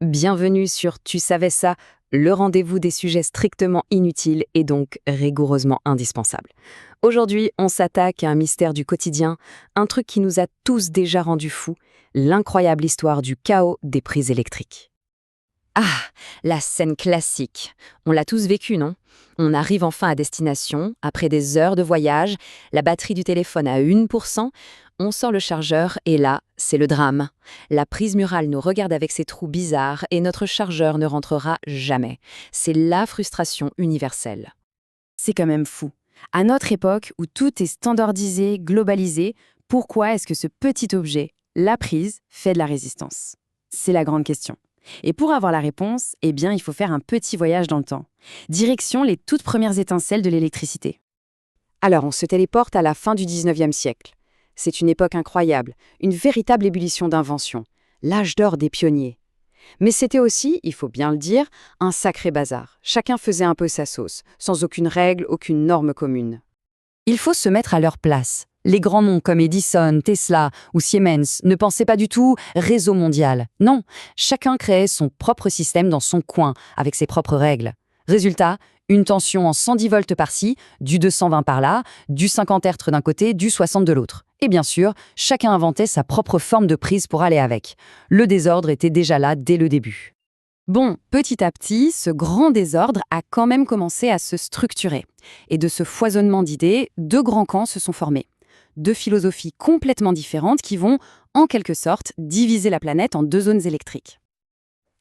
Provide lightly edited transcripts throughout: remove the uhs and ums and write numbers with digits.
Bienvenue sur Tu savais ça, le rendez-vous des sujets strictement inutiles et donc rigoureusement indispensables. Aujourd'hui, on s'attaque à un mystère du quotidien, un truc qui nous a tous déjà rendus fous, l'incroyable histoire du chaos des prises électriques. Ah, la scène classique. On l'a tous vécu, non? On arrive enfin à destination, après des heures de voyage, la batterie du téléphone à 1%, on sort le chargeur et là, c'est le drame. La prise murale nous regarde avec ses trous bizarres et notre chargeur ne rentrera jamais. C'est la frustration universelle. C'est quand même fou. À notre époque où tout est standardisé, globalisé, pourquoi est-ce que ce petit objet, la prise, fait de la résistance? C'est la grande question. Et pour avoir la réponse, eh bien, il faut faire un petit voyage dans le temps. Direction les toutes premières étincelles de l'électricité. Alors, on se téléporte à la fin du 19e siècle. C'est une époque incroyable, une véritable ébullition d'inventions, l'âge d'or des pionniers. Mais c'était aussi, il faut bien le dire, un sacré bazar. Chacun faisait un peu sa sauce, sans aucune règle, aucune norme commune. Il faut se mettre à leur place. Les grands noms comme Edison, Tesla ou Siemens ne pensaient pas du tout réseau mondial. Non, chacun créait son propre système dans son coin, avec ses propres règles. Résultat, une tension en 110 volts par-ci, du 220 par-là, du 50 Hz d'un côté, du 60 de l'autre. Et bien sûr, chacun inventait sa propre forme de prise pour aller avec. Le désordre était déjà là dès le début. Bon, petit à petit, ce grand désordre a quand même commencé à se structurer. Et de ce foisonnement d'idées, deux grands camps se sont formés. Deux philosophies complètement différentes qui vont, en quelque sorte, diviser la planète en deux zones électriques.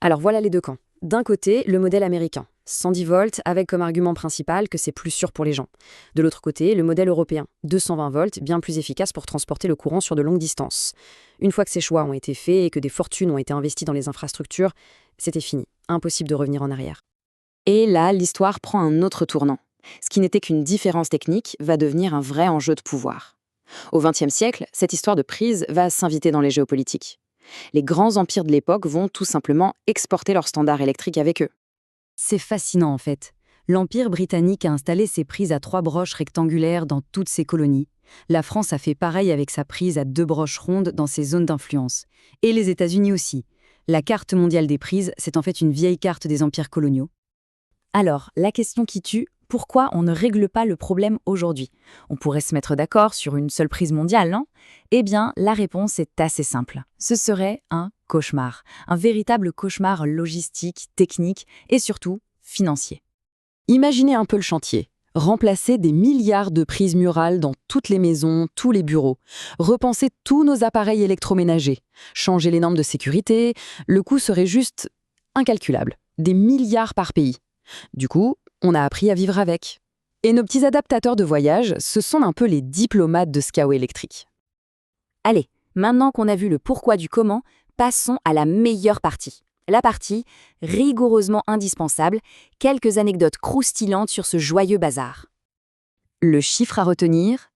Alors voilà les deux camps. D'un côté, le modèle américain, 110 volts avec comme argument principal que c'est plus sûr pour les gens. De l'autre côté, le modèle européen, 220 volts, bien plus efficace pour transporter le courant sur de longues distances. Une fois que ces choix ont été faits et que des fortunes ont été investies dans les infrastructures, c'était fini, impossible de revenir en arrière. Et là, l'histoire prend un autre tournant. Ce qui n'était qu'une différence technique va devenir un vrai enjeu de pouvoir. Au XXe siècle, cette histoire de prise va s'inviter dans les géopolitiques. Les grands empires de l'époque vont tout simplement exporter leurs standards électriques avec eux. C'est fascinant en fait. L'Empire britannique a installé ses prises à 3 broches rectangulaires dans toutes ses colonies. La France a fait pareil avec sa prise à 2 broches rondes dans ses zones d'influence. Et les États-Unis aussi. La carte mondiale des prises, c'est en fait une vieille carte des empires coloniaux. Alors, la question qui tue, pourquoi on ne règle pas le problème aujourd'hui? On pourrait se mettre d'accord sur une seule prise mondiale, non? Eh bien, la réponse est assez simple. Ce serait un cauchemar. Un véritable cauchemar logistique, technique et surtout financier. Imaginez un peu le chantier. Remplacer des milliards de prises murales dans toutes les maisons, tous les bureaux. Repenser tous nos appareils électroménagers. Changer les normes de sécurité. Le coût serait juste incalculable. Des milliards par pays. Du coup, on a appris à vivre avec. Et nos petits adaptateurs de voyage, ce sont un peu les diplomates de ce chaos électrique. Allez, maintenant qu'on a vu le pourquoi du comment, passons à la meilleure partie. La partie rigoureusement indispensable, quelques anecdotes croustillantes sur ce joyeux bazar. Le chiffre à retenir,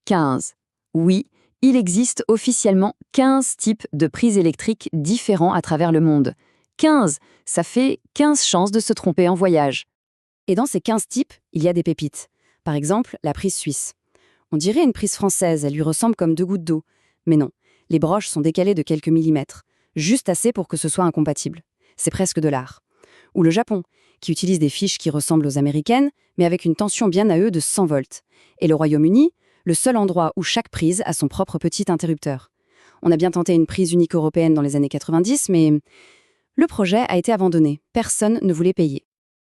15. Oui, il existe officiellement 15 types de prises électriques différents à travers le monde. 15, ça fait 15 chances de se tromper en voyage. Et dans ces 15 types, il y a des pépites. Par exemple, la prise suisse. On dirait une prise française, elle lui ressemble comme 2 gouttes d'eau. Mais non, les broches sont décalées de quelques millimètres, juste assez pour que ce soit incompatible. C'est presque de l'art. Ou le Japon, qui utilise des fiches qui ressemblent aux américaines, mais avec une tension bien à eux de 100 volts. Et le Royaume-Uni, le seul endroit où chaque prise a son propre petit interrupteur. On a bien tenté une prise unique européenne dans les années 90, mais le projet a été abandonné. Personne ne voulait payer.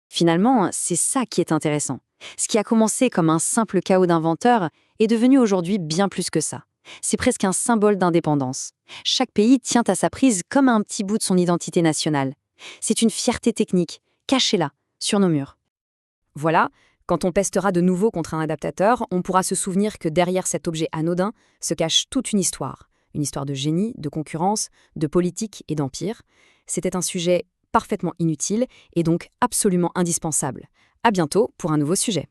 Finalement, c'est ça qui est intéressant. Ce qui a commencé comme un simple chaos d'inventeurs est devenu aujourd'hui bien plus que ça. C'est presque un symbole d'indépendance. Chaque pays tient à sa prise comme un petit bout de son identité nationale. C'est une fierté technique, cachée là, sur nos murs. Voilà, quand on pestera de nouveau contre un adaptateur, on pourra se souvenir que derrière cet objet anodin se cache toute une histoire. Une histoire de génie, de concurrence, de politique et d'empire. C'était un sujet parfaitement inutile et donc absolument indispensable. À bientôt pour un nouveau sujet.